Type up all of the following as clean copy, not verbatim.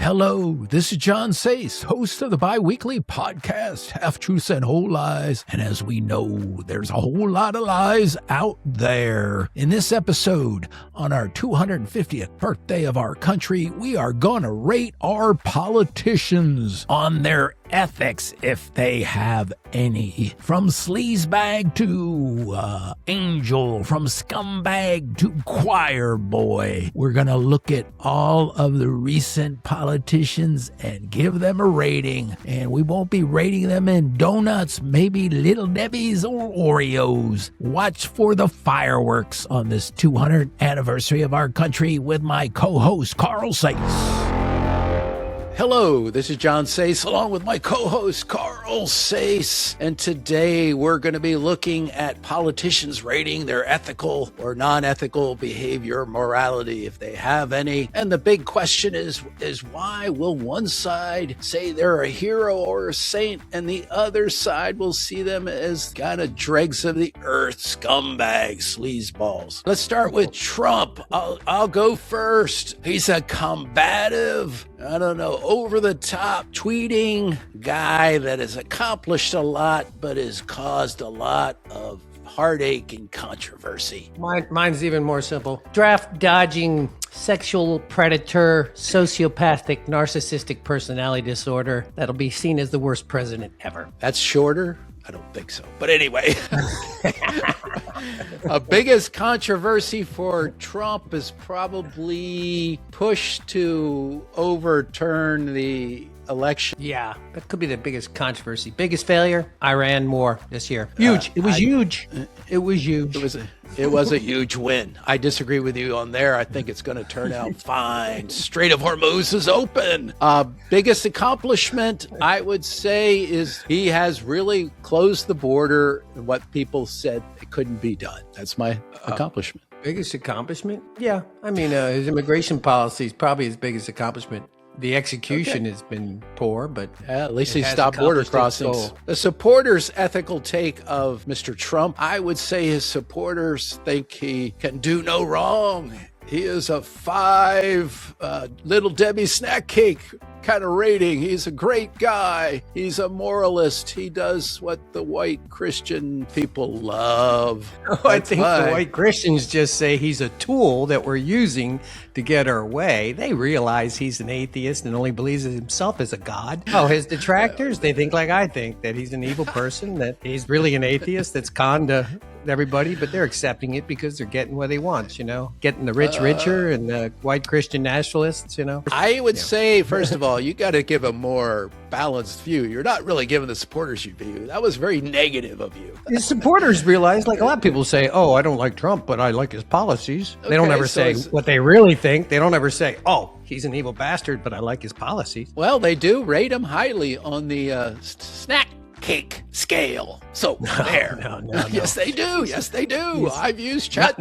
Hello, this is John Sace, host of the bi-weekly podcast, Half Truths and Whole Lies. And as we know, there's a whole lot of lies out there. In this episode, on our 250th birthday of our country, we are going to rate our politicians on their ethics, if they have any. From sleazebag to angel, from scumbag to choir boy. We're going to look at all of the recent politicians and give them a rating. And we won't be rating them in donuts, maybe Little Debbie's or Oreos. Watch for the fireworks on this 200th anniversary of our country with my co-host, Carl Sace. Hello, this is John Sace along with my co-host Carl Sace, and today we're going to be looking at politicians rating their ethical or non-ethical behavior, morality, if they have any. And the big question is why will one side say they're a hero or a saint and the other side will see them as kind of dregs of the earth, scumbags, sleazeballs? Let's start with Trump. I'll go first. He's a combative, over-the-top tweeting guy that has accomplished a lot, but has caused a lot of heartache and controversy. Mine's even more simple. Draft-dodging, sexual predator, sociopathic, narcissistic personality disorder that'll be seen as the worst president ever. That's shorter? I don't think so. But anyway, a biggest controversy for Trump is probably push to overturn the election. Yeah, that could be the biggest controversy. Biggest failure, Iran war this year. Huge. It was huge. It was huge. It was a huge win. I disagree with you on there. I think it's going to turn out fine. Strait of Hormuz is open. Biggest accomplishment, I would say, is he has really closed the border. What people said it couldn't be done. That's my accomplishment. Biggest accomplishment? Yeah. I mean, his immigration policy is probably his biggest accomplishment. The execution has been poor, but at least he stopped border crossings. The supporters' ethical take of Mr. Trump, I would say his supporters think he can do no wrong. He is a 5 Little Debbie snack cake kind of rating. He's a great guy. He's a moralist. He does what the white Christian people love. I think the white Christians just say he's a tool that we're using to get our way. They realize he's an atheist and only believes in himself as a god. Oh, his detractors, they think like I think, that he's an evil person, that he's really an atheist that's conned to everybody, but they're accepting it because they're getting what they want, getting the rich richer and the white Christian nationalists, I would say, first of all, you got to give a more balanced view. You're not really giving the supporters your view. That was very negative of you. The supporters realize, like a lot of people say, oh, I don't like Trump, but I like his policies. They don't ever say what they really think. They don't ever say, oh, he's an evil bastard, but I like his policies. Well, they do rate him highly on the snack cake scale. So there. No. Yes, they do. Yes, they do. Yes. I've used ChatGPT.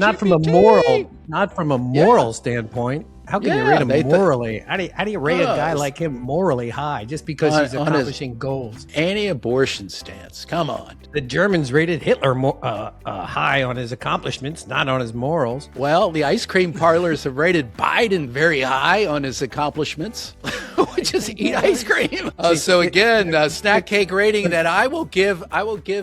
Not from a moral standpoint. How can you rate him morally? How do you rate a guy like him morally high just because he's accomplishing goals? Anti-abortion stance. Come on. The Germans rated Hitler high on his accomplishments, not on his morals. Well, the ice cream parlors have rated Biden very high on his accomplishments, which is eat ice cream. So again, snack cake rating that I will give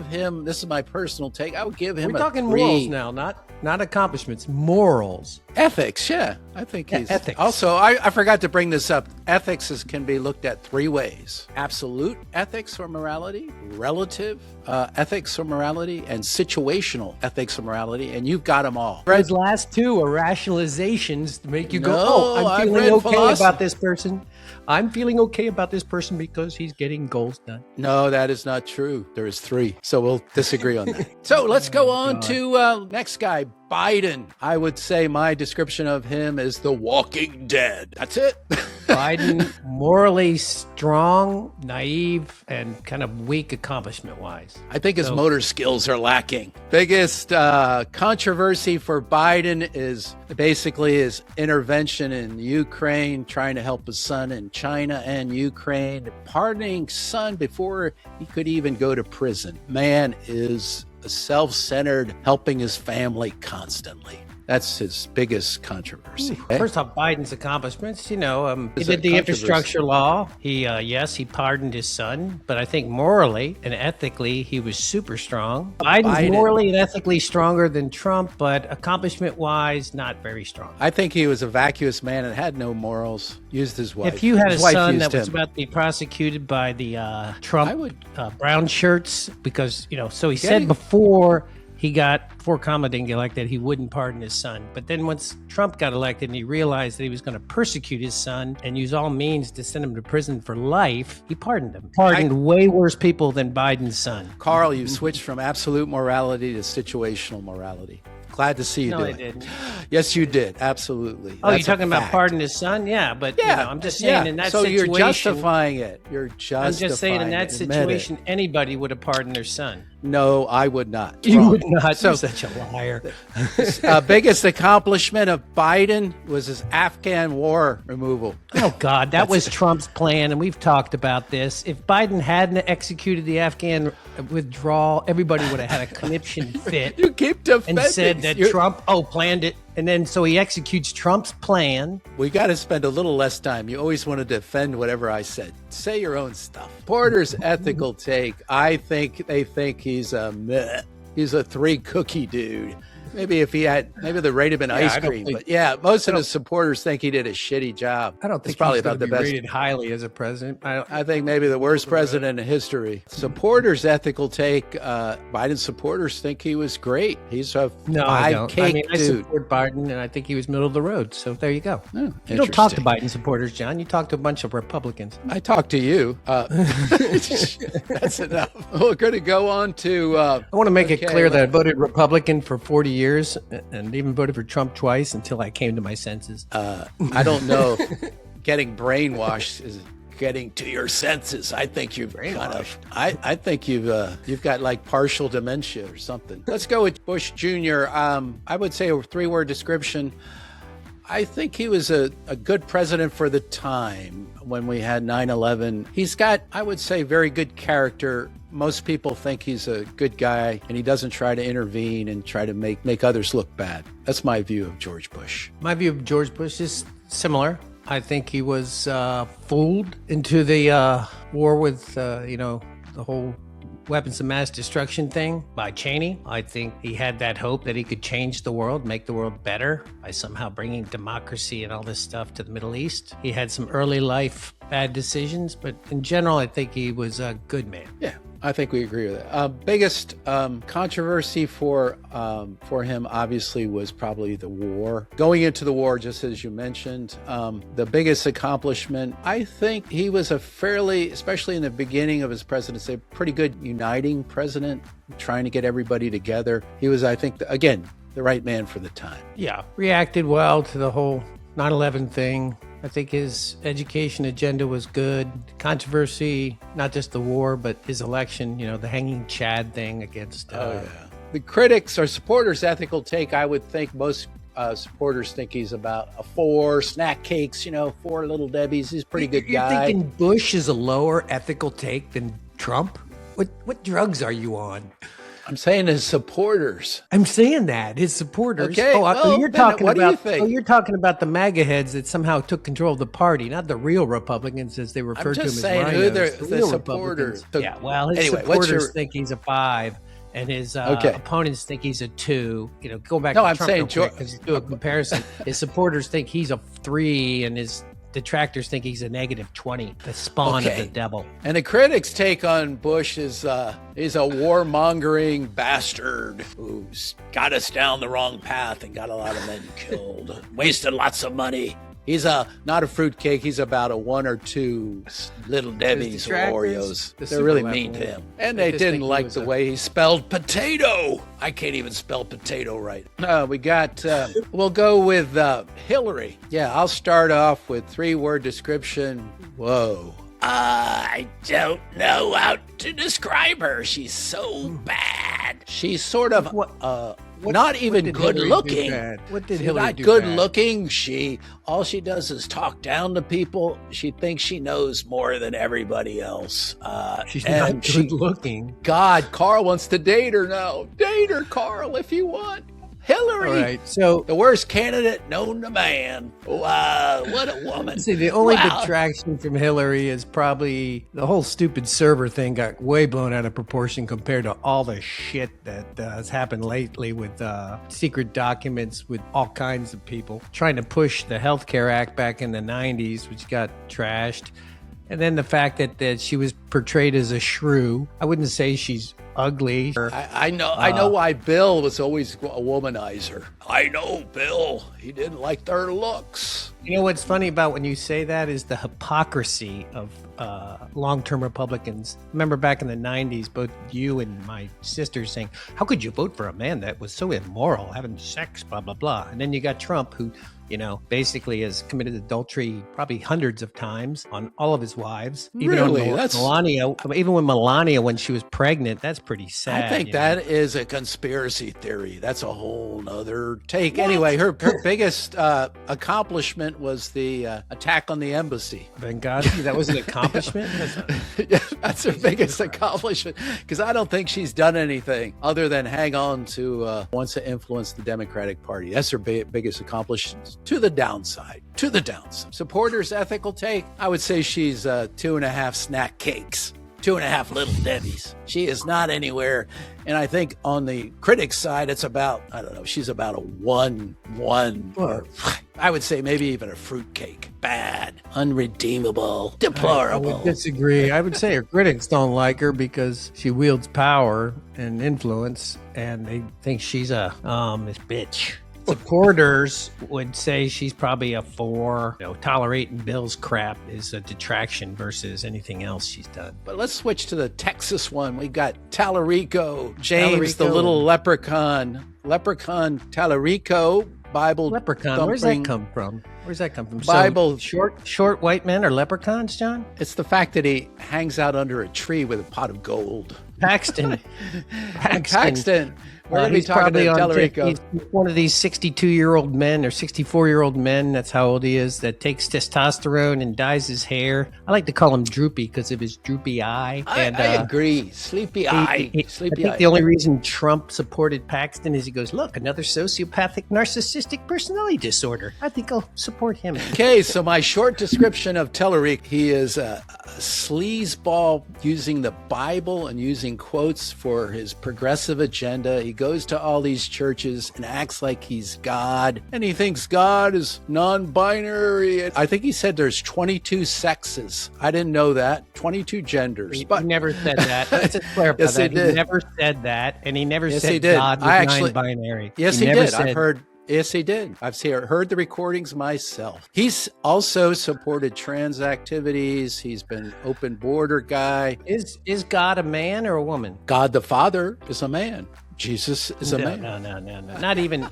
him. This is my personal take. I will give him. We're talking morals now, not accomplishments, morals. Ethics, yeah. I think he's ethics. Also, I forgot to bring this up. Ethics can be looked at 3 ways: absolute ethics or morality, relative ethics or morality, and situational ethics or morality. And you've got them all. Those last 2 are rationalizations to make you go, I'm feeling okay about this person. I'm feeling okay about this person because he's getting goals done. No, that is not true. There is 3. So we'll disagree on that. So let's go on to next guy, Biden. I would say my description of him is the Walking Dead. That's it. Biden, morally strong, naive, and kind of weak accomplishment-wise. I think his motor skills are lacking. Biggest controversy for Biden is basically his intervention in Ukraine, trying to help his son in China and Ukraine, pardoning son before he could even go to prison. Man is self-centered, helping his family constantly. That's his biggest controversy. First off, Biden's accomplishments, he It's did a the controversy. infrastructure law. He pardoned his son, but I think morally and ethically, he was super strong. Biden's morally and ethically stronger than Trump, but accomplishment-wise, not very strong. I think he was a vacuous man and had no morals. Used his wife. If you had a His wife son used that was him. about to be prosecuted by the Trump I would- brown shirts, because, so he said before Kamala didn't get elected, he wouldn't pardon his son. But then once Trump got elected and he realized that he was going to persecute his son and use all means to send him to prison for life, he pardoned him. Pardoned way worse people than Biden's son. Carl, you switched from absolute morality to situational morality. Glad to see you No, do I it. didn't. Yes, you did. Absolutely. Oh, That's you're talking a about fact. pardon his son? Yeah, but I'm just saying in that so situation. you're justifying it. You're justifying I'm just saying in that it. Admit it. situation, anybody would have pardoned their son. No, I would not. You Wrong. would not. So, You're such a liar. biggest accomplishment of Biden was his Afghan war removal. Oh, God, that was Trump's plan, and we've talked about this. If Biden hadn't executed the Afghan withdrawal, everybody would have had a conniption fit You keep defending. and said that Trump, planned it. And then so he executes Trump's plan. We got to spend a little less time. You always want to defend whatever I said. Say your own stuff. Porter's ethical take, I think they think he's a meh. He's a 3-cookie dude. Maybe if he had, maybe the rate have been ice I don't cream. think- But yeah, most of his supporters think he did a shitty job. I don't It's think probably he's about going the to be best. rated highly as a president. I think maybe the worst president in history. Supporters' ethical take, Biden's supporters think he was great. He's a I don't. cake I dude. support Biden, and I think he was middle of the road. So there you go. Oh, You don't talk to interesting. Biden supporters, John. You talk to a bunch of Republicans. I talked to you. That's enough. We're going to go on to. I want to make it Okay, clear that I voted Republican for 40 years and even voted for Trump twice until I came to my senses. I don't know. Getting brainwashed is getting to your senses. I think you've kind of. I think you've got like partial dementia or something. Let's go with Bush Jr. I would say a 3-word description. I think he was a good president for the time when we had 9/11. He's got, I would say, very good character. Most people think he's a good guy, and he doesn't try to intervene and try to make others look bad. That's my view of George Bush. My view of George Bush is similar. I think he was fooled into the war with, the whole weapons of mass destruction thing by Cheney. I think he had that hope that he could change the world, make the world better by somehow bringing democracy and all this stuff to the Middle East. He had some early life bad decisions, but in general, I think he was a good man. Yeah, I think we agree with that. Biggest controversy for him, obviously, was probably the war. Going into the war, just as you mentioned, the biggest accomplishment, I think he was a fairly, especially in the beginning of his presidency, pretty good uniting president, trying to get everybody together. He was, I think, again, the right man for the time. Yeah, reacted well to the whole 9/11 thing. I think his education agenda was good. Controversy, not just the war, but his election, the hanging Chad thing against. The critics or supporters' ethical take, I would think most supporters think he's about a 4, snack cakes, 4 little Debbies. He's a pretty good You're guy. thinking Bush is a lower ethical take than Trump? What drugs are you on? I'm saying his supporters. I'm saying that his supporters. Okay, well, you're then talking what do you about. think? Oh, you're talking about the MAGA heads that somehow took control of the party, not the real Republicans as they refer to them just as saying who rhinos. they're- The the real supporters Republicans. took- Yeah, well, his Anyway, what's supporters your- think he's a 5, and his Okay. opponents think he's a 2. Go back. No, to I'm Trump saying real quick, 'cause do a comparison. His supporters think he's a 3, and his detractors think he's a -20, the spawn of Okay. the devil. And the critics' take on Bush is he's a warmongering bastard who's got us down the wrong path and got a lot of men killed, wasted lots of money. He's not a fruitcake. He's about a 1 or 2 little Debbies or detractors, Oreos. the They're really super mean left to wing, him. And they they just didn't think he like was the a- way he spelled potato. I can't even spell potato right. We got, we'll go with Hillary. Yeah, I'll start off with 3-word description. Whoa. I don't know how to describe her. She's so bad. She's sort of not even did good Hillary do looking. bad? What did She's Hillary not do good bad? looking. All she does is talk down to people. She thinks she knows more than everybody else. She's and not good looking. God, Carl wants to date her now. Date her, Carl, if you want. Hillary. All right. So The worst candidate known to man. Wow, what a woman. see, the only Wow. detraction from Hillary is probably the whole stupid server thing got way blown out of proportion compared to all the shit that has happened lately with secret documents with all kinds of people trying to push the Healthcare Act back in the 90s, which got trashed. And then the fact that she was portrayed as a shrew. I wouldn't say she's ugly. I know why Bill was always a womanizer. I know Bill. He didn't like their looks. You know what's funny about when you say that is the hypocrisy of long-term Republicans. Remember back in the 90s, both you and my sister saying, how could you vote for a man that was so immoral, having sex, blah, blah, blah. And then you got Trump, who, you know, basically has committed adultery probably hundreds of times on all of his wives. Really? Melania, even when Melania, when she was pregnant, that's pretty sad. I think that is a conspiracy theory. That's a whole nother take. What? Anyway, her biggest accomplishment was the attack on the embassy. Benghazi, that was an accomplishment? Yeah, that's her biggest accomplishment, because I don't think she's done anything other than hang on to wants to influence the Democratic Party. That's her biggest accomplishment. To the downside. Supporters' ethical take, I would say she's 2.5 snack cakes. 2.5 little Debbies. She is not anywhere. And I think on the critics' side, it's about, I don't know, she's about a 1, or I would say maybe even a fruitcake. Bad, unredeemable, deplorable. I would disagree. I would say her critics don't like her because she wields power and influence, and they think she's a this bitch. Supporters would say she's probably a 4. You know, tolerating Bill's crap is a detraction versus anything else she's done. But let's switch to the Texas one. We got Tallarico, James, the little leprechaun. Leprechaun Tallarico, Bible leprechaun. thumping. Where's that come from? Bible. So short white men are leprechauns, John? It's the fact that he hangs out under a tree with a pot of gold. Paxton. We're going to be talking to Tallarico. He's one of these 62-year-old men or 64-year-old men, that's how old he is, that takes testosterone and dyes his hair. I like to call him droopy because of his droopy eye. I agree. Sleepy eye. I think the only reason Trump supported Paxton is he goes, look, another sociopathic narcissistic personality disorder. I think I'll support him. Okay, so my short description of Tallarico, he is a sleazeball using the Bible and using quotes for his progressive agenda. He goes to all these churches and acts like he's God, and he thinks God is non-binary. I think he said there's 22 sexes. I didn't know that. 22 genders. He never said that. Let's just clarify yes, that. He did. Never said that, and he never yes, said he did. God was non-binary. Yes, he did. I've heard. Yes, he did. I've heard the recordings myself. He's also supported trans activities. He's been open border guy. Is God a man or a woman? God the Father is a man. Jesus is a man. No. Not even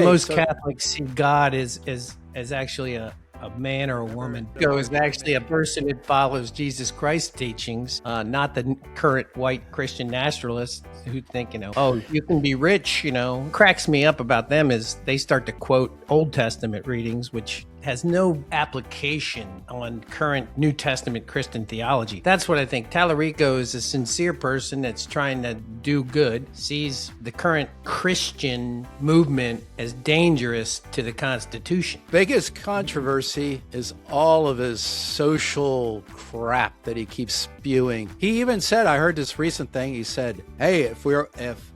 most Catholics see God as actually a man or a woman. So is actually a person that follows Jesus Christ's teachings, not the current white Christian nationalists who think, oh, you can be rich, Cracks me up about them is they start to quote Old Testament readings, which has no application on current New Testament Christian theology. That's what I think. Tallarico is a sincere person that's trying to do good, sees the current Christian movement as dangerous to the Constitution. Biggest controversy is all of his social crap that he keeps spewing. He even said, I heard this recent thing, he said, hey, if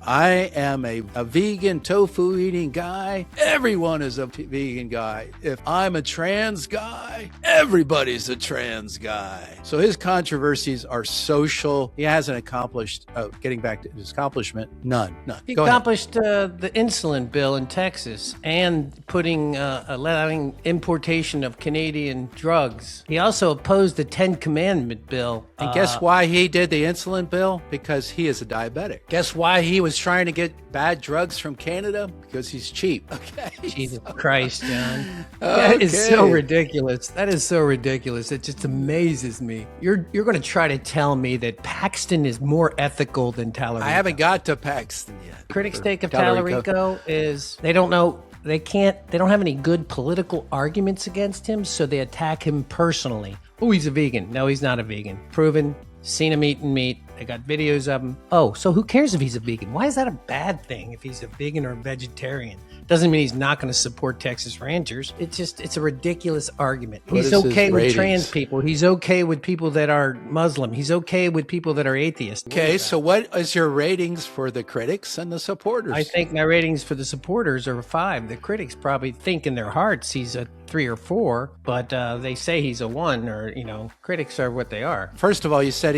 I am a vegan tofu eating guy, everyone is a vegan guy. If I'm a trans guy, everybody's a trans guy. So his controversies are social. He hasn't accomplished, getting back to his accomplishment, none. He accomplished the insulin bill in Texas and allowing importation of Canadian drugs. He also opposed the 10 Commandment bill. And guess why he did the insulin bill? Because he is a diabetic. Guess why he was trying to get bad drugs from Canada? Because he's cheap. Okay. Jesus Christ, John. Okay. That is so ridiculous. That is so ridiculous. It just amazes me. You're going to try to tell me that Paxton is more ethical than Tallarico. I haven't got to Paxton yet. Critics' take of Tallarico is they don't know. They don't have any good political arguments against him, so they attack him personally. Oh, he's a vegan. No, he's not a vegan. Proven. Seen him eating meat. They got videos of him. Oh, so who cares if he's a vegan? Why is that a bad thing if he's a vegan or a vegetarian? Doesn't mean he's not going to support Texas ranchers. It's a ridiculous argument. He's okay with trans people. He's okay with people that are Muslim. He's okay with people that are atheists. Okay, so what is your ratings for the critics and the supporters? I think my ratings for the supporters are a 5. The critics probably think in their hearts he's a 3 or 4, but they say he's a 1, or, critics are what they are. First of all, you said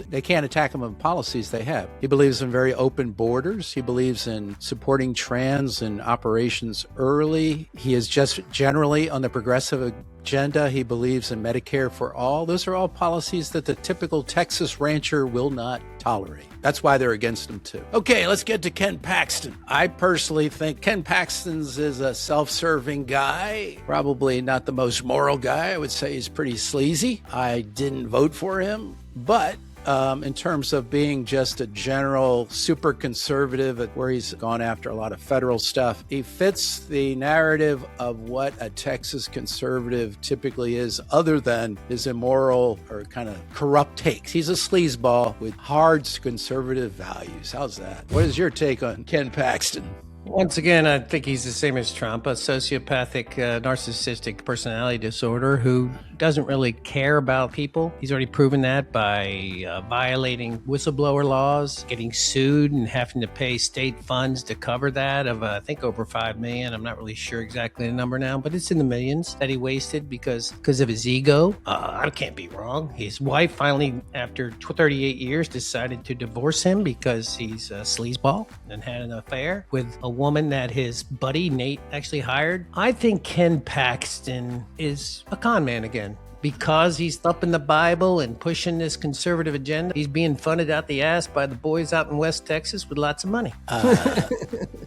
they can't attack him on policies they have. He believes in very open borders. He believes in supporting trans and operations early. He is just generally on the progressive agenda. He believes in Medicare for all. Those are all policies that the typical Texas rancher will not tolerate. That's why they're against him too. Okay, let's get to Ken Paxton. I personally think Ken Paxton's is a self-serving guy, probably not the most moral guy. I would say he's pretty sleazy. I didn't vote for him, but in terms of being just a general super conservative where he's gone after a lot of federal stuff, he fits the narrative of what a Texas conservative typically is, other than his immoral or kind of corrupt takes. He's a sleazeball with hard conservative values. How's that? What is your take on Ken Paxton? Once again, I think he's the same as Trump, a sociopathic, narcissistic personality disorder who doesn't really care about people. He's already proven that by violating whistleblower laws, getting sued and having to pay state funds to cover that of, I think, over $5 million. I'm not really sure exactly the number now, but it's in the millions that he wasted because of his ego. I can't be wrong. His wife finally, after 38 years, decided to divorce him because he's a sleazeball and had an affair with a woman that his buddy Nate actually hired. I think Ken Paxton is a con man again. Because he's up in the Bible and pushing this conservative agenda, he's being funded out the ass by the boys out in West Texas with lots of money.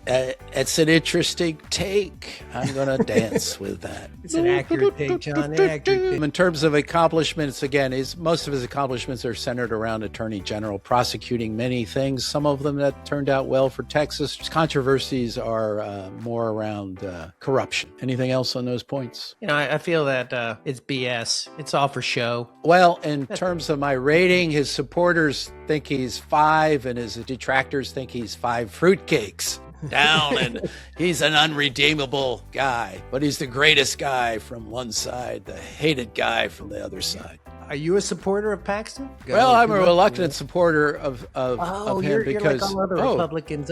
It's an interesting take. I'm going to dance with that. It's an accurate take, John. Accurate take. In terms of accomplishments, again, most of his accomplishments are centered around Attorney General prosecuting many things, some of them that turned out well for Texas. His controversies are more around corruption. Anything else on those points? I feel that it's BS. It's all for show. Well, in terms of my rating, his supporters think he's 5 and his detractors think he's 5 fruitcakes down, and he's an unredeemable guy, but he's the greatest guy from one side, the hated guy from the other side. Are you a supporter of Paxton? Well, I'm a reluctant supporter of him you're because like all other Republicans.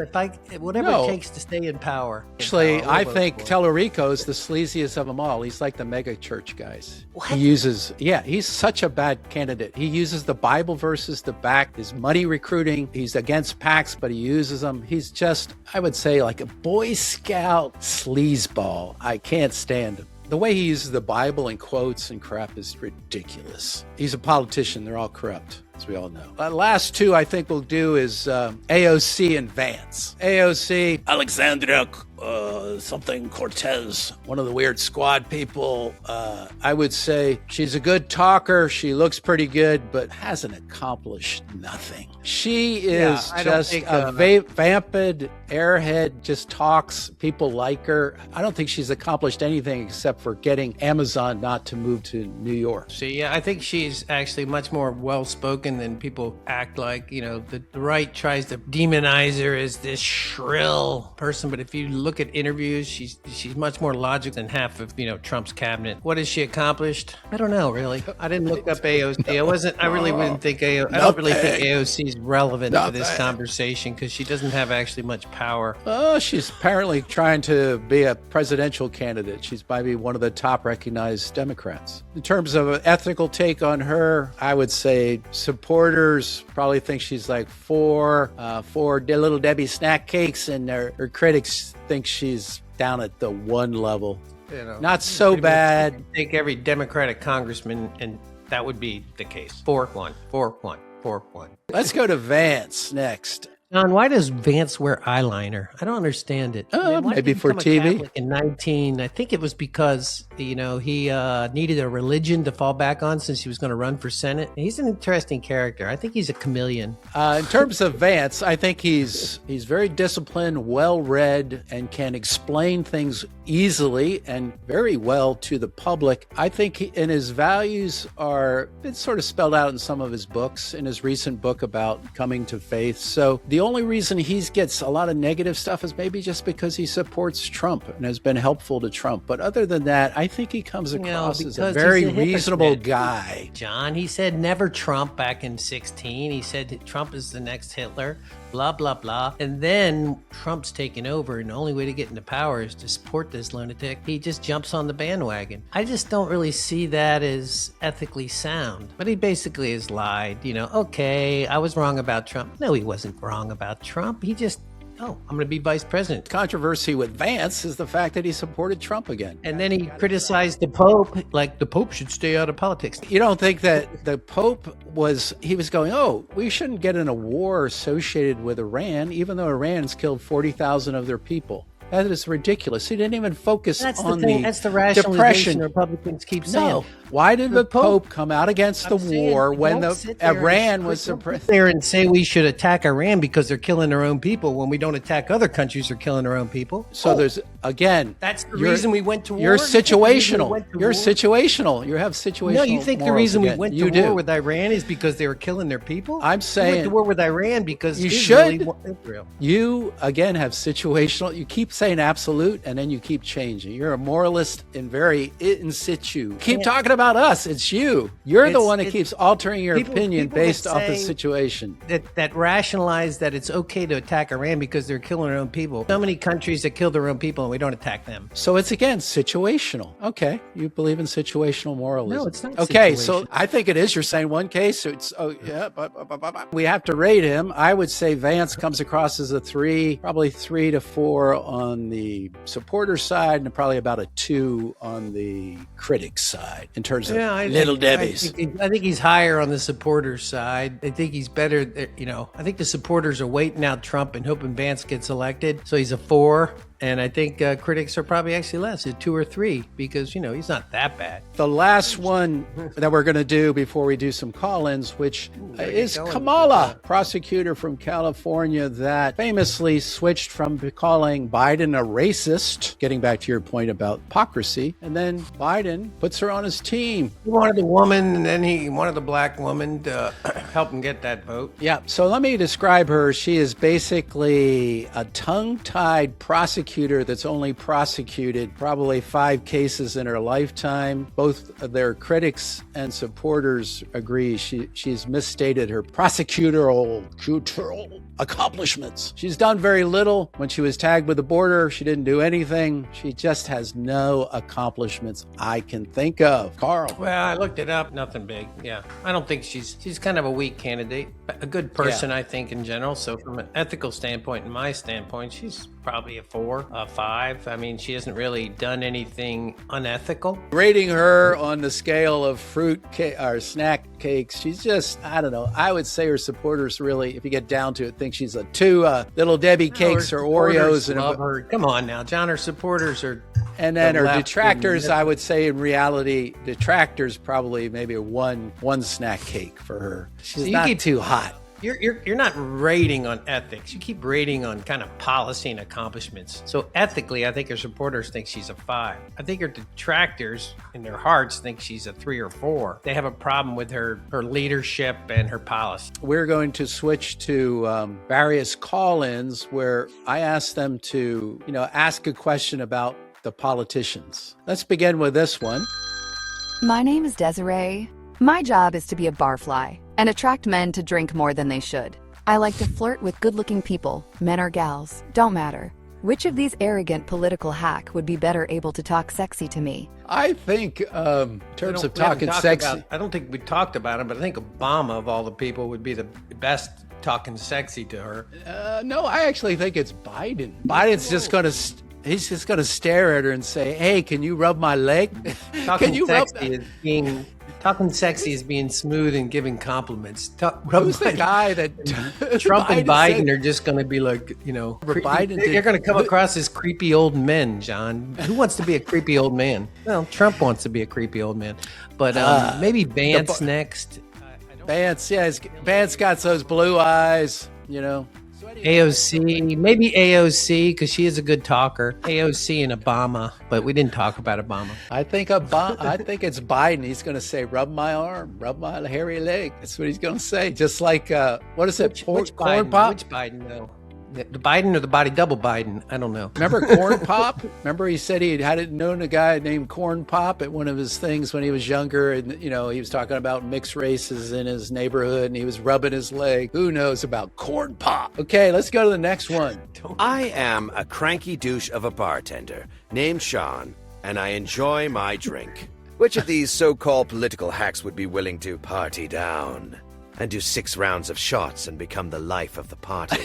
Whatever it takes to stay in power. Actually, I think Tellerico is the sleaziest of them all. He's like the mega church guys. What? He's such a bad candidate. He uses the Bible verses to back his money recruiting. He's against PACs, but he uses them. He's just, I would say, like a Boy Scout sleazeball. I can't stand him. The way he uses the Bible and quotes and crap is ridiculous. He's a politician. They're all corrupt, as we all know. Last two I think we'll do is AOC and Vance. AOC, Alexandria something Cortez, one of the weird squad people. I would say she's a good talker. She looks pretty good, but hasn't accomplished nothing. She is just a vamped airhead, just talks. People like her. I don't think she's accomplished anything except for getting Amazon not to move to New York. See, I think she's actually much more well-spoken than people act like. The right tries to demonize her as this shrill person, but if you look at interviews, she's much more logical than half of Trump's cabinet. What has she accomplished? I don't know, really. I didn't look up AOC. I really wouldn't think I don't really think AOC is relevant to this conversation because she doesn't have actually much power. She's apparently trying to be a presidential candidate. She's maybe one of the top recognized Democrats. In terms of an ethical take on her, I would say supporters probably think she's like 4 Little Debbie snack cakes, and her critics think she's down at the 1 level. Not so bad. Take every Democratic congressman, and that would be the case. 4-1. 4-1. 4-1. Let's go to Vance next. John, why does Vance wear eyeliner? I don't understand it. Why did Maybe he for become a TV. Catholic in 19. I think it was because he needed a religion to fall back on since he was going to run for Senate. He's an interesting character. I think he's a chameleon. In terms of Vance, I think he's very disciplined, well-read, and can explain things easily and very well to the public. I think and his values are it's sort of spelled out in some of his books, in his recent book about coming to faith. So the only reason he gets a lot of negative stuff is maybe just because he supports Trump and has been helpful to Trump. But other than that, I think he comes across as a very reasonable guy. John, he said never Trump back in 16. He said Trump is the next Hitler, blah, blah, blah. And then Trump's taken over, and the only way to get into power is to support this lunatic. He just jumps on the bandwagon. I just don't really see that as ethically sound. But he basically has lied. Okay, I was wrong about Trump. No, he wasn't wrong about Trump. He just, I'm going to be vice president. Controversy with Vance is the fact that he supported Trump again. And then he criticized the Pope, like the Pope should stay out of politics. You don't think that the Pope was going, we shouldn't get in a war associated with Iran, even though Iran's killed 40,000 of their people. That is ridiculous. He didn't even focus on the That's the rationalization depression. Republicans keep saying. No. Why did the Pope come out against the war when Iran was suppressed? There and say we should attack Iran because they're killing their own people when we don't attack other countries that are killing their own people. So there's, again, that's the reason we went to war. You're situational. You're situational. You have situational. No, you think the reason we went to war with Iran is because they were killing their people? I'm saying we went to war with Iran because you Israel. You, again, have situational. You keep saying absolute and then you keep changing. You're a moralist and very in situ. Keep talking about us. It's you. You're the one that keeps altering your opinion based off the situation. That rationalize that it's okay to attack Iran because they're killing their own people. So many countries that kill their own people and we don't attack them. So it's, again, situational. Okay. You believe in situational moralism. No, it's not okay, so I think it is. You're saying one case. It's, we have to rate him. I would say Vance comes across as a 3, probably 3 to 4 on the supporter side and probably about a 2 on the critic side in terms of Little Debbie's. I think he's higher on the supporters side. I think he's better. I think the supporters are waiting out Trump and hoping Vance gets elected. So he's a 4. And I think critics are probably actually less, a 2 or 3, because, he's not that bad. The last one that we're going to do before we do some call-ins, which is Kamala, prosecutor from California that famously switched from calling Biden a racist, getting back to your point about hypocrisy, and then Biden puts her on his team. He wanted the woman, and then he wanted the black woman to help him get that vote. Yeah, so let me describe her. She is basically a tongue-tied prosecutor that's only prosecuted probably 5 cases in her lifetime. Both their critics and supporters agree she's misstated her prosecutorial accomplishments. She's done very little. When she was tagged with the border, she didn't do anything. She just has no accomplishments I can think of. Carl. Well, I looked it up. Nothing big. Yeah. I don't think she's kind of a weak candidate. A good person, I think, in general. So from an ethical standpoint and my standpoint, she's probably a 4, a 5. I mean, she hasn't really done anything unethical. Rating her on the scale of fruit cake or snack cakes, she's just, I don't know. I would say her supporters really, if you get down to it, think she's a 2 Little Debbie cakes or Oreos. Love her. Come on now, John, her supporters are. And then her detractors, I would say in reality, detractors probably maybe a one snack cake for her. She's not too hot. You're not rating on ethics. You keep rating on kind of policy and accomplishments. So ethically, I think her supporters think she's a 5. I think her detractors in their hearts think she's a 3 or 4. They have a problem with her leadership and her policy. We're going to switch to various call-ins where I ask them to, ask a question about the politicians. Let's begin with this one. My name is Desiree. My job is to be a barfly and attract men to drink more than they should. I like to flirt with good-looking people, men or gals, don't matter. Which of these arrogant political hack would be better able to talk sexy to me? I think, in terms of talking sexy... I don't think we talked about him, but I think Obama, of all the people, would be the best talking sexy to her. No, I actually think it's Biden. Biden's just going to... He's just going to stare at her and say, "Hey, can you rub my leg? Talking Can you rub sexy is being talking sexy is being smooth and giving compliments. Who's the guy that Trump and Biden said, are just going to be like, Biden they're going to come across as creepy old men, John. Who wants to be a creepy old man? Well, Trump wants to be a creepy old man, but maybe Vance next. Vance, yeah, Vance got those blue eyes, AOC, maybe AOC, because she is a good talker. AOC and Obama, but we didn't talk about Obama. I think it's Biden. He's going to say, "Rub my arm, rub my hairy leg." That's what he's going to say. Just like what is it? Which Corn Biden? pop? Which Biden though? The Biden or the body double Biden? I don't know. Remember Corn Pop? Remember he said he hadn't known a guy named Corn Pop at one of his things when he was younger, and he was talking about mixed races in his neighborhood, and he was rubbing his leg. Who knows about Corn Pop? Okay, let's go to the next one. I am a cranky douche of a bartender named Sean, and I enjoy my drink. Which of these so-called political hacks would be willing to party down and do 6 rounds of shots and become the life of the party?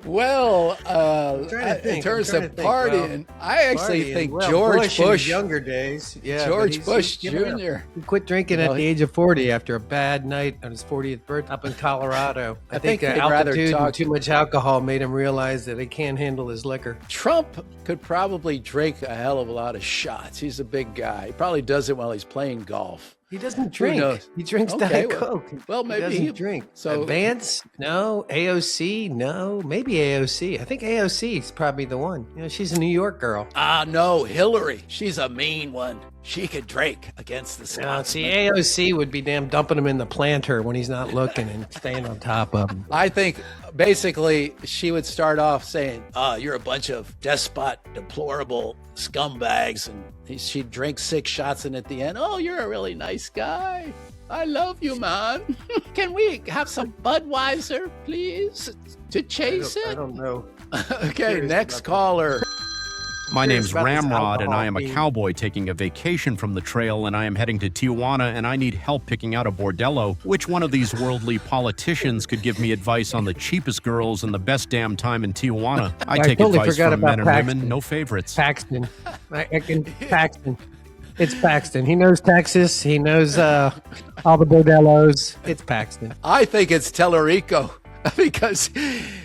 Well, in terms of partying, I actually think George Bush in his younger days. Yeah, George Bush Jr. He quit drinking at the age of 40 after a bad night on his 40th birthday up in Colorado. I think they'd rather altitude talk- and too much alcohol made him realize that he can't handle his liquor. Trump could probably drink a hell of a lot of shots. He's a big guy. He probably does it while he's playing golf. He doesn't drink. knows? He drinks Okay, Diet Coke. well, maybe he he- doesn't drink. so- Vance, no. AOC, no. Maybe AOC. I think AOC is probably the one. She's a New York girl. No, Hillary. She's a mean one. She could drink against the Scots. See, AOC would be damn dumping him in the planter when he's not looking and staying on top of him. I think basically she would start off saying, "You're a bunch of despot, deplorable scumbags," and she'd drink 6 shots, and at the end, "Oh, you're a really nice guy. I love you, man. Can we have some Budweiser, please, to chase I it?" don't know. Okay, next caller. My name's about this Ramrod, and I am a alcohol cowboy taking a vacation from the trail, and I am heading to Tijuana, and I need help picking out a bordello. Which one of these worldly politicians could give me advice on the cheapest girls and the best damn time in Tijuana? I take totally advice forgot from about men and Paxton. women, no favorites. Paxton. Paxton. It's Paxton. He knows Texas. He knows all the bordellos. It's Paxton. I think it's Tellerico because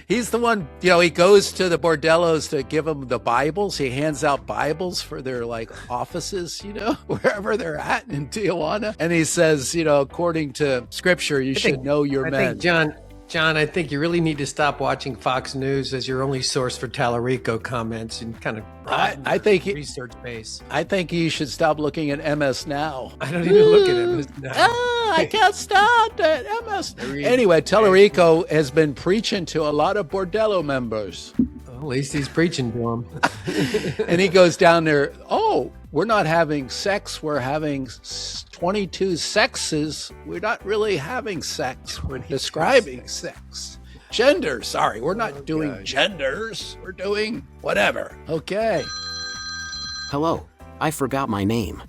he's the one, he goes to the bordellos to give them the Bibles. He hands out Bibles for their offices, wherever they're at in Tijuana. And he says, according to scripture, you should know your I men. think, John, I think you really need to stop watching Fox News as your only source for Tallarico comments and kind of I think research base. I think you should stop looking at MS Now. I don't even look at him. I can't stand it. MS. Anyway, Tellerico has been preaching to a lot of bordello members. Well, at least he's preaching to him. And he goes down there, we're not having sex. We're having 22 sexes. We're not really having sex. We're describing sex. Gender. Sorry, we're not doing genders. We're doing whatever. Okay. Hello, I forgot my name.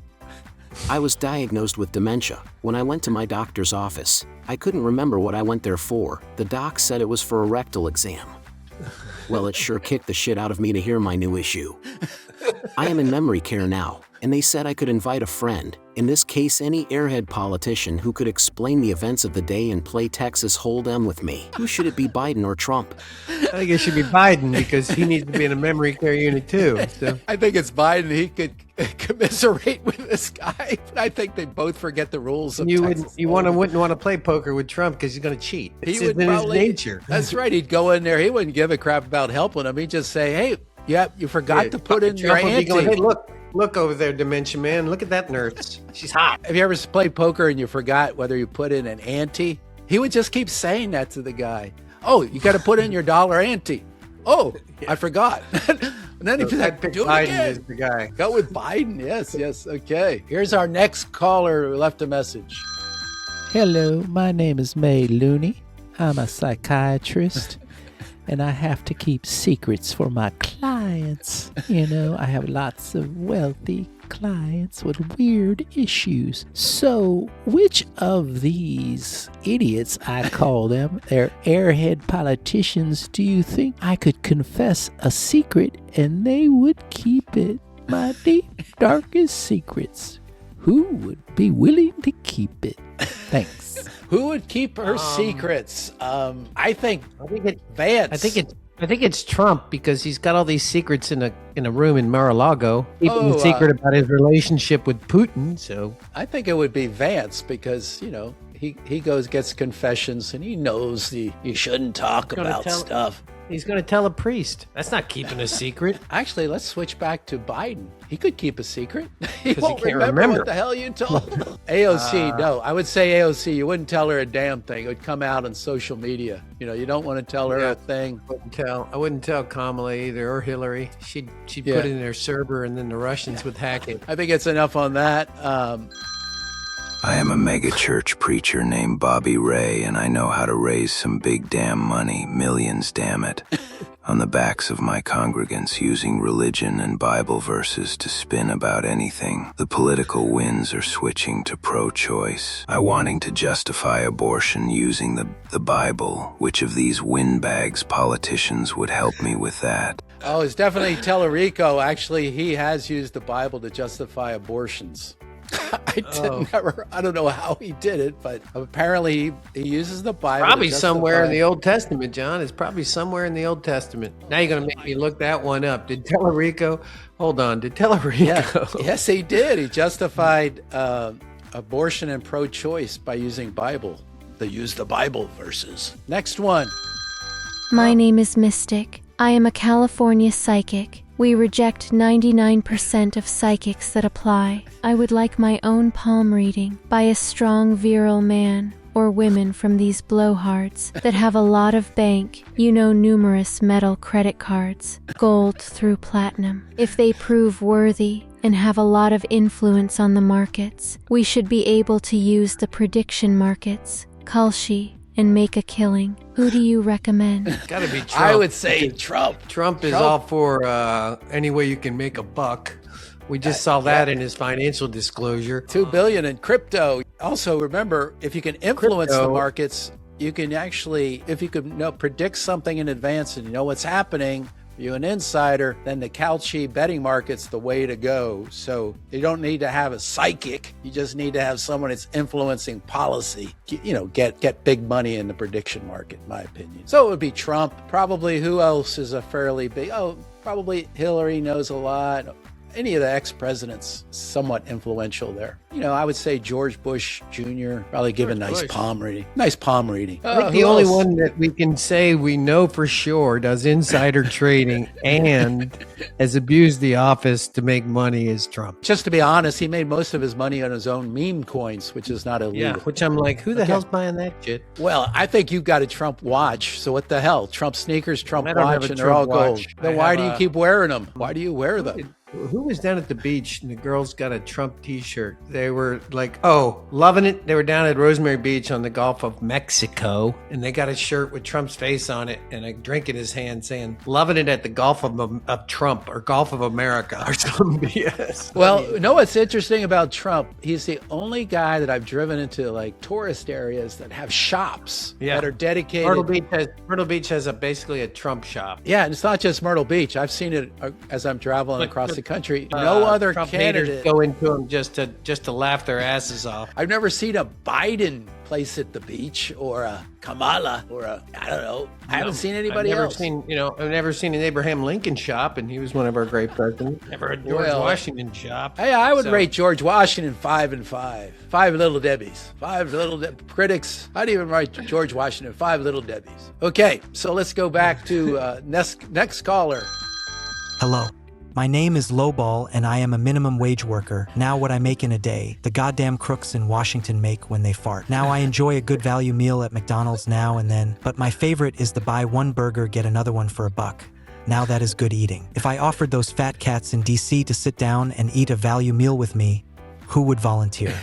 I was diagnosed with dementia. When I went to my doctor's office, I couldn't remember what I went there for. The doc said it was for a rectal exam. Well, it sure kicked the shit out of me to hear my new issue. I am in memory care now, and they said I could invite a friend, in this case any airhead politician who could explain the events of the day and play Texas Hold'em with me. Who should it be, Biden or Trump? I think it should be Biden because he needs to be in a memory care unit too. So. I think it's Biden. He could commiserate with this guy, but I think they both forget the rules of Texas. Wouldn't want to play poker with Trump because he's going to cheat. It's would in his probably, nature. That's right. He'd go in there. He wouldn't give a crap about helping him. He'd just say, "Hey, you forgot to put in your Trump would be ante." going, "Hey, look over there, Dementia Man. Look at that nurse. She's hot." Have you ever played poker and you forgot whether you put in an ante? He would just keep saying that to the guy. "Oh, you got to put in your dollar ante." "Oh, I forgot." And then he'd be like, "Do it Biden again." is the guy. Go with Biden. Yes. Okay. Here's our next caller who left a message. Hello, my name is May Looney. I'm a psychiatrist, and I have to keep secrets for my clients. I have lots of wealthy clients with weird issues. So, which of these idiots, I call them, they're airhead politicians, do you think I could confess a secret and they would keep it? My deep, darkest secrets. Who would be willing to keep it? Thanks. Who would keep her secrets? I think it's Vance. I think it's Trump because he's got all these secrets in a room in Mar-a-Lago, keeping the secret about his relationship with Putin. So I think it would be Vance because, you know, he gets confessions and he knows you shouldn't talk about stuff. He's going to tell a priest. That's not keeping a secret. Actually, let's switch back to Biden. He could keep a secret. He 'Cause won't he can't remember remember. what the hell you told him. AOC, no. I would say AOC, you wouldn't tell her a damn thing. It would come out on social media. You know, you don't want to tell her a thing. I wouldn't tell Kamala either or Hillary. She'd put it in their server and then the Russians would hack it. I think it's enough on that. I am a mega church preacher named Bobby Ray, and I know how to raise some big damn money, millions damn it, on the backs of my congregants using religion and Bible verses to spin about anything. The political winds are switching to pro-choice. I wanting to justify abortion using the Bible. Which of these windbags politicians would help me with that? Oh, it's definitely Tellerico. Actually, he has used the Bible to justify abortions. I don't know how he did it, but apparently he uses the Bible. Probably somewhere in the Old Testament, John. It's probably somewhere in the Old Testament. Now you're going to make me look that one up. Did Tellerico? Hold on. Did Tellerico? Yeah. Yes, he did. He justified abortion and pro-choice by using Bible. They use the Bible verses. Next one. My name is Mystic. I am a California psychic. We reject 99% of psychics that apply. I would like my own palm reading by a strong virile man or women from these blowhards that have a lot of bank, numerous metal credit cards, gold through platinum. If they prove worthy and have a lot of influence on the markets, we should be able to use the prediction markets, Kalshi, and make a killing. Who do you recommend? Gotta be Trump. I would say Trump. Trump is all for any way you can make a buck. We just saw that in his financial disclosure. $2 billion in crypto. Also, remember, if you can influence the markets, you can actually, if you could predict something in advance and you know what's happening, you're an insider, then the Kalshi betting market's the way to go. So you don't need to have a psychic. You just need to have someone that's influencing policy. Get big money in the prediction market, in my opinion. So it would be Trump. Probably who else is a fairly big? Oh, probably Hillary knows a lot. Any of the ex-presidents, somewhat influential there. I would say George Bush Jr. probably give a nice palm reading. Nice palm reading. I think the only one that we can say we know for sure does insider trading and has abused the office to make money is Trump. Just to be honest, he made most of his money on his own meme coins, which is not illegal. Yeah, which I'm like, who the hell's buying that shit? Well, I think you've got a Trump watch, so what the hell? Trump sneakers, Trump I don't have watch, a and they're all Trump gold. watch. Then why do you keep wearing them? Why do you wear them? Who was down at the beach and the girls got a Trump t-shirt? They were like, oh, loving it. They were down at Rosemary Beach on the Gulf of Mexico and they got a shirt with Trump's face on it and a drink in his hand saying, loving it at the Gulf of Trump or Gulf of America or some BS. Well, what's interesting about Trump? He's the only guy that I've driven into like tourist areas that have shops that are dedicated. Myrtle Beach has basically a Trump shop. Yeah, and it's not just Myrtle Beach. I've seen it as I'm traveling across the country. No other Trump candidate haters go into them just to laugh their asses off. I've never seen a Biden place at the beach or a Kamala or I don't know. I haven't seen anybody else. I've never seen an Abraham Lincoln shop, and he was one of our great presidents. Never a George Washington shop. Hey, I would rate George Washington 5 and 5. 5 little Debbies. 5 little critics. I'd even write George Washington 5 little Debbies. Okay, so let's go back to next caller. Hello. My name is Lowball, and I am a minimum wage worker. Now what I make in a day, the goddamn crooks in Washington make when they fart. Now I enjoy a good value meal at McDonald's now and then, but my favorite is the buy one burger, get another one for $1. Now that is good eating. If I offered those fat cats in DC to sit down and eat a value meal with me, who would volunteer?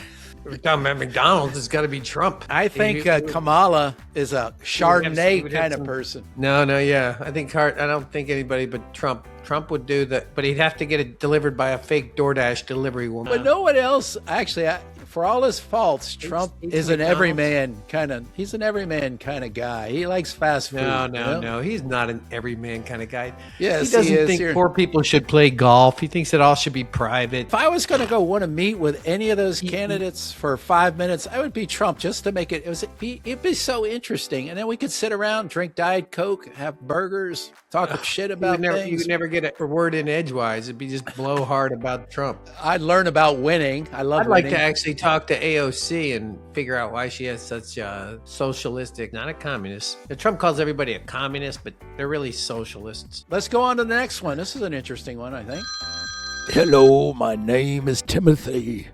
We're talking about McDonald's. It's got to be Trump. I think Kamala is a Chardonnay kind of person. No, yeah. I don't think anybody but Trump. Trump would do that, but he'd have to get it delivered by a fake DoorDash delivery woman. But no one else, actually, for all his faults, Trump is an everyman kind of. He's an everyman kind of guy. He likes fast food. No. He's not an everyman kind of guy. Yes, he doesn't is. think poor people should play golf. He thinks it all should be private. If I was going to want to meet with any of those candidates for 5 minutes, I would be Trump just to make it. It'd be so interesting, and then we could sit around, drink Diet Coke, have burgers, talk shit about things. You would never get a word in edgewise. It'd be just blowhard about Trump. I'd learn about winning. I'd winning. Like to actually talk to AOC and figure out why she has such a socialistic, not a communist. Trump calls everybody a communist, but they're really socialists. Let's go on to the next one. This is an interesting one, I think. Hello, my name is Timothy.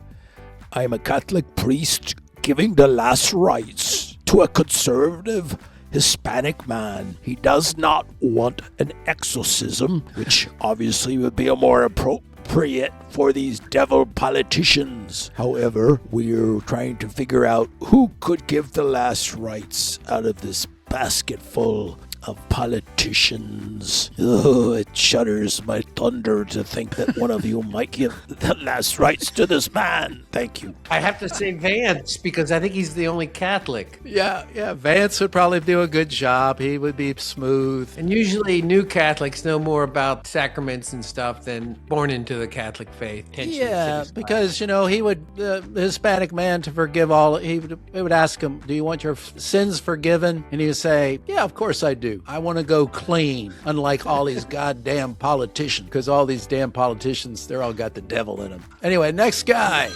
I am a Catholic priest giving the last rites to a conservative Hispanic man. He does not want an exorcism, which obviously would be a more appropriate for these devil politicians. However, we're trying to figure out who could give the last rites out of this basket full of politicians. Oh, it shudders my thunder to think that one of you might give the last rites to this man. Thank you. I have to say Vance, because I think he's the only Catholic. Yeah, Vance would probably do a good job. He would be smooth. And usually new Catholics know more about sacraments and stuff than born into the Catholic faith. Yeah, because, he would, the Hispanic man to forgive all, he would ask him, do you want your sins forgiven? And he would say, yeah, of course I do. I want to go clean, unlike all these goddamn politicians, because all these damn politicians, they're all got the devil in them. Anyway, next guy.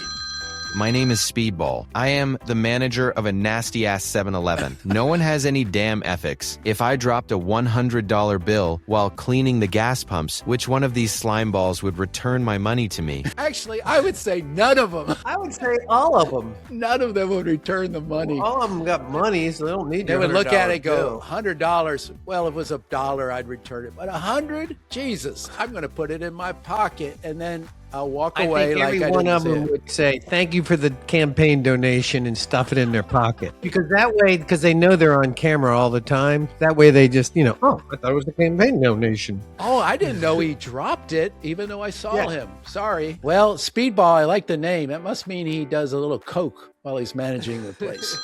My name is Speedball. I am the manager of a nasty-ass 7-Eleven. No one has any damn ethics. If I dropped a $100 bill while cleaning the gas pumps, which one of these slime balls would return my money to me? Actually, I would say none of them. I would say all of them. None of them would return the money. Well, all of them got money, so they don't need They would look at it and go, $100. Well, if it was $1, I'd return it. But $100? Jesus, I'm going to put it in my pocket, and then I'll walk away like I didn't see it. I think every one of them would say, thank you for the campaign donation, and stuff it in their pocket. Because that way, because they know they're on camera all the time, that way they just, oh, I thought it was a campaign donation. Oh, I didn't know he dropped it, even though I saw him. Sorry. Well, Speedball, I like the name. That must mean he does a little coke while he's managing the place.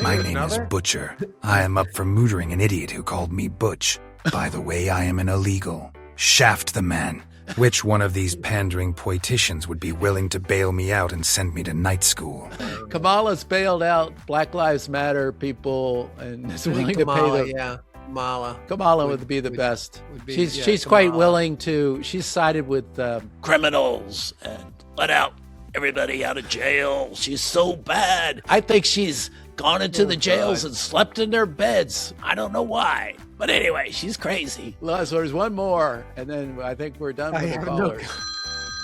My name is Butcher. I am up for murdering an idiot who called me Butch. By the way, I am an illegal. Shaft the man. Which one of these pandering politicians would be willing to bail me out and send me to night school? Kamala's bailed out Black Lives Matter people and is willing to pay them. Kamala would be the best. She's quite willing to. She's sided with criminals and let out everybody out of jail. She's so bad. I think she's gone into the jails and slept in their beds. I don't know why. But anyway, she's crazy. So there's one more, and then I think we're done with the callers.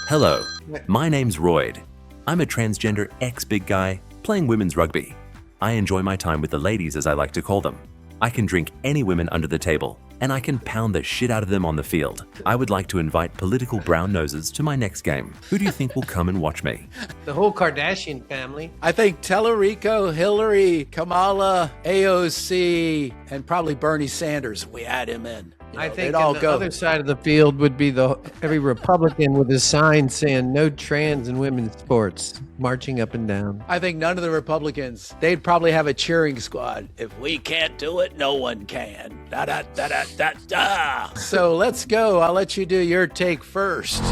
Hello, my name's Royd. I'm a transgender ex-big guy playing women's rugby. I enjoy my time with the ladies, as I like to call them. I can drink any women under the table, and I can pound the shit out of them on the field. I would like to invite political brown noses to my next game. Who do you think will come and watch me? The whole Kardashian family. I think Tellerico, Hillary, Kamala, AOC, and probably Bernie Sanders. We add him in. I think on the other side of the field would be every Republican with a sign saying no trans in women's sports, marching up and down. I think none of the Republicans, they'd probably have a cheering squad. If we can't do it, no one can. Da da da da da da. So let's go. I'll let you do your take first.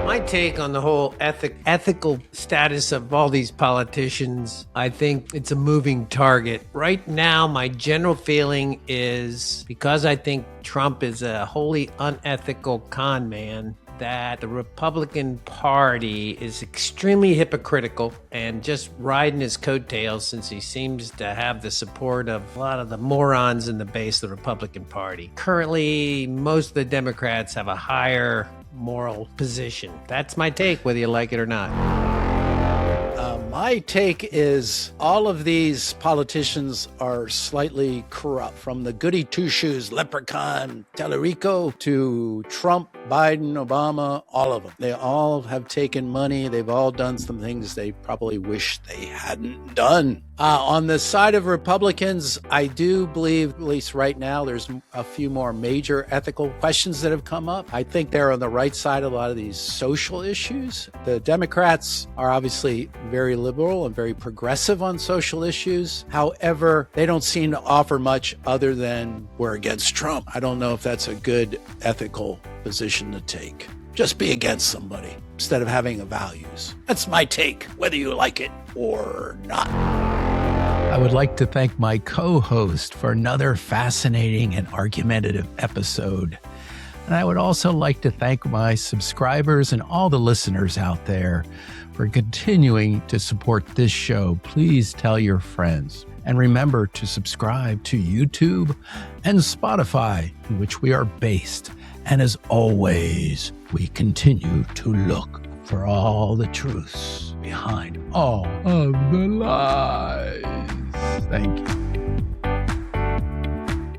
My take on the whole ethical status of all these politicians, I think it's a moving target. Right now, my general feeling is, because I think Trump is a wholly unethical con man, that the Republican Party is extremely hypocritical and just riding his coattails, since he seems to have the support of a lot of the morons in the base of the Republican Party. Currently, most of the Democrats have a higher moral position. That's my take, whether you like it or not. My My take is all of these politicians are slightly corrupt, from the goody two-shoes, Leprechaun, Tallarico, to Trump, Biden, Obama, all of them. They all have taken money. They've all done some things they probably wish they hadn't done. On the side of Republicans, I do believe, at least right now, there's a few more major ethical questions that have come up. I think they're on the right side of a lot of these social issues. The Democrats are obviously very liberal and very progressive on social issues. However, they don't seem to offer much other than we're against Trump. I don't know if that's a good ethical position to take. Just be against somebody instead of having values. That's my take, whether you like it or not. I would like to thank my co-host for another fascinating and argumentative episode. And I would also like to thank my subscribers and all the listeners out there for continuing to support this show. Please tell your friends. And remember to subscribe to YouTube and Spotify, in which we are based. And as always, we continue to look for all the truths behind all of the lies. Thank you.